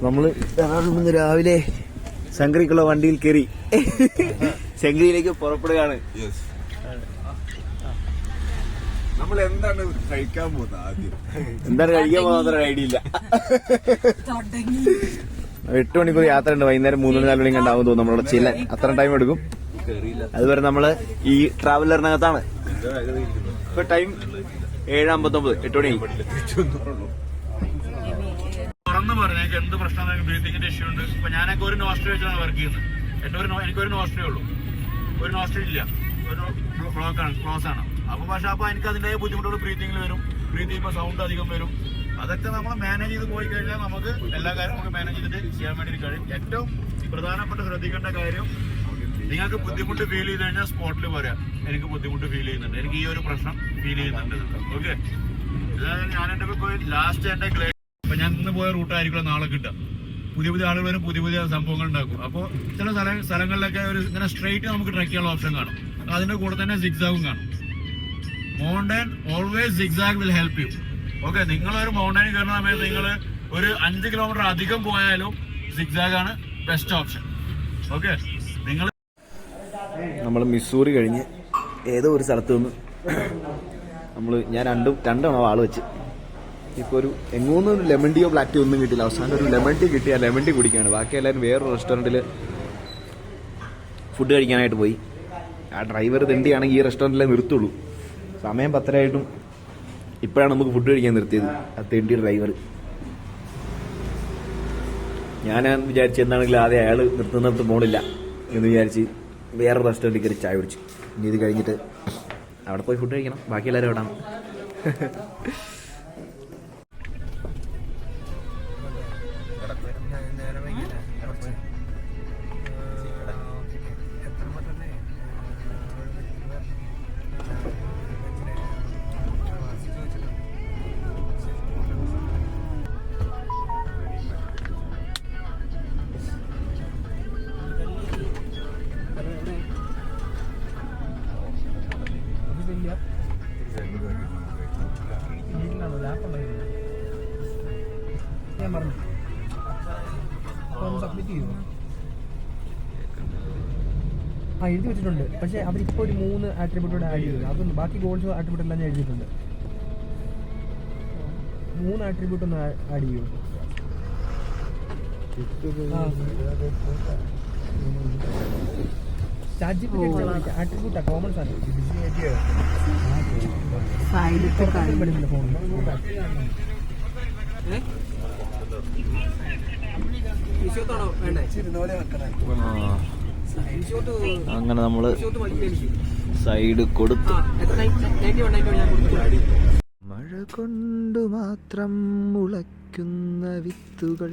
നമ്മള് ഇന്ന് രാവിലെ ശങ്കരിക്കുള്ള വണ്ടിയിൽ കയറി ശങ്കരിയിലേക്ക് പുറപ്പെടുകയാണ്. നമ്മൾ എന്താണ് കഴിക്കാൻ പോകുന്നത് ആദ്യം? എന്താണ് കഴിക്കാൻ പോകുന്ന ഐഡിയ ഇല്ല. 8 മണിക്കൂർ യാത്ര ഉണ്ട്. വൈകുന്നേരം 3 മണി 4 മണി കണ്ടാവും തോന്നുന്നു നമ്മളോട് ചെല്ലാൻ. അത്ര ടൈം എടുക്കും. അതുവരെ നമ്മള് ഈ ട്രാവലറിനകത്താണ്. ഇപ്പൊ ടൈം 7:59, 8 മണി. തുറന്നു പറഞ്ഞു എനിക്ക് എന്ത് പ്രശ്നം ബ്രീത്തിങ്ങിന്റെ ഇഷ്യൂ ഉണ്ട്. ഇപ്പൊ ഞാനൊക്കെ ഒരു നോസ്ട്രി വെച്ചാണ് വർക്ക് ചെയ്യുന്നത്. എനിക്കൊരു നോസ്ട്രി ഉള്ളൂ, ഒരു നോസ്ട്രി ഇല്ല, ഒരു ക്ലോസ് ആണ്. അപ്പൊ എനിക്ക് അതിന്റെ ബുദ്ധിമുട്ടുകൾ ബ്രീത്തിങ്ങിൽ വരും. ബ്രീത്ത് ചെയ്യുമ്പോൾ സൗണ്ട് അധികം വരും. അതൊക്കെ നമ്മൾ മാനേജ് ചെയ്ത് പോയി കഴിഞ്ഞാൽ നമുക്ക് എല്ലാ കാര്യവും നമുക്ക് മാനേജ് ചെയ്തിട്ട് ചെയ്യാൻ വേണ്ടി കഴിയും. ഏറ്റവും പ്രധാനപ്പെട്ട ശ്രദ്ധിക്കേണ്ട കാര്യം, നിങ്ങൾക്ക് ബുദ്ധിമുട്ട് ഫീൽ ചെയ്ത് കഴിഞ്ഞാൽ സ്പോട്ടിൽ പറയാം, എനിക്ക് ബുദ്ധിമുട്ട് ഫീൽ ചെയ്യുന്നുണ്ട്, എനിക്ക് ഈ ഒരു പ്രശ്നം ഫീൽ ചെയ്യുന്നുണ്ട്. ഓക്കെ, ഞാൻ എന്റെ പോയി ലാസ്റ്റ് എന്റെ ഇപ്പൊ ഞാൻ ഇന്ന് പോയ റൂട്ടായിരിക്കും നാളെ കിട്ടുക. പുതിയ പുതിയ ആളുകൾ വരും, പുതിയ പുതിയ സംഭവങ്ങൾ ഉണ്ടാക്കും. അപ്പോൾ ചില സ്ഥലങ്ങളിലൊക്കെ ഒരു ഇങ്ങനെ സ്ട്രെയിറ്റ് നമുക്ക് ട്രെക്ക് ചെയ്യാനുള്ള ഓപ്ഷൻ കാണും. അതിന്റെ കൂടെ തന്നെ സിഗ്സാഗും കാണും. Mountain always zigzag will help you. Okay, നിങ്ങളൊരു മൗണ്ടനിൽ കയറുന്ന സമയത്ത് നിങ്ങൾ ഒരു 5 കിലോമീറ്റർ അധികം പോയാലും സിഗ്സാഗ് ആണ് ബെസ്റ്റ് ഓപ്ഷൻ. ഓക്കെ, നമ്മൾ മിസൂറി കഴിഞ്ഞ് ഏതോ ഒരു സ്ഥലത്ത് നിന്ന് ഞാൻ രണ്ടെണ്ണം ആള് വെച്ച് ഇപ്പോൾ എങ്ങോന്നും ഒരു ലെമൺ ടീയോ ബ്ലാക്ക് ടീ ഒന്നും കിട്ടില്ല. അവസാനം ഒരു ലെമൺ ടീ കിട്ടി. ആ ലെമൺ ടീ കുടിക്കുകയാണ്. ബാക്കി എല്ലാവരും വേറൊരു റെസ്റ്റോറൻറ്റിൽ ഫുഡ് കഴിക്കാനായിട്ട് പോയി. ആ ഡ്രൈവർ തെണ്ടിയാണെങ്കിൽ ഈ റെസ്റ്റോറൻറ്റിലേ നിർത്തുള്ളൂ. സമയം 10 ആയിട്ടും ഇപ്പോഴാണ് നമുക്ക് ഫുഡ് കഴിക്കാൻ നിർത്തിയത് ആ തെണ്ടി ഡ്രൈവർ. ഞാൻ വിചാരിച്ചു എന്താണെങ്കിലും ആദ്യം അയാൾ നിർത്തുന്നിടത്ത് പോണില്ല എന്ന് വിചാരിച്ച് വേറെ റെസ്റ്റോറൻറ്റിൽ കയറി ചായ കുടിച്ചു. ഇനി ഇത് കഴിഞ്ഞിട്ട് അവിടെ പോയി ഫുഡ് കഴിക്കണം. ബാക്കി എല്ലാവരും അവിടെ ആണ്. എഴുതി വെച്ചിട്ടുണ്ട്. പക്ഷെ അവരിപ്പോ ഒരു 3 ആട്രിബ്യൂട്ടോടെ ആഡ് ചെയ്തു. അതൊന്നും ബാക്കി ഗോൾസ് ആട്രിബ്യൂട്ട് എല്ലാം ഞാൻ എഴുതിയിട്ടുണ്ട്. 3 ആട്രിബ്യൂട്ട് ഒന്ന് ആഡ് ചെയ്യൂ. ആട്രിബ്യൂട്ടാ കോമൺ സാധനം. അങ്ങനെ നമ്മള് സൈഡ് കൊടുത്തു. മഴ കൊണ്ടു മാത്രം മുളയ്ക്കുന്ന വിത്തുകൾ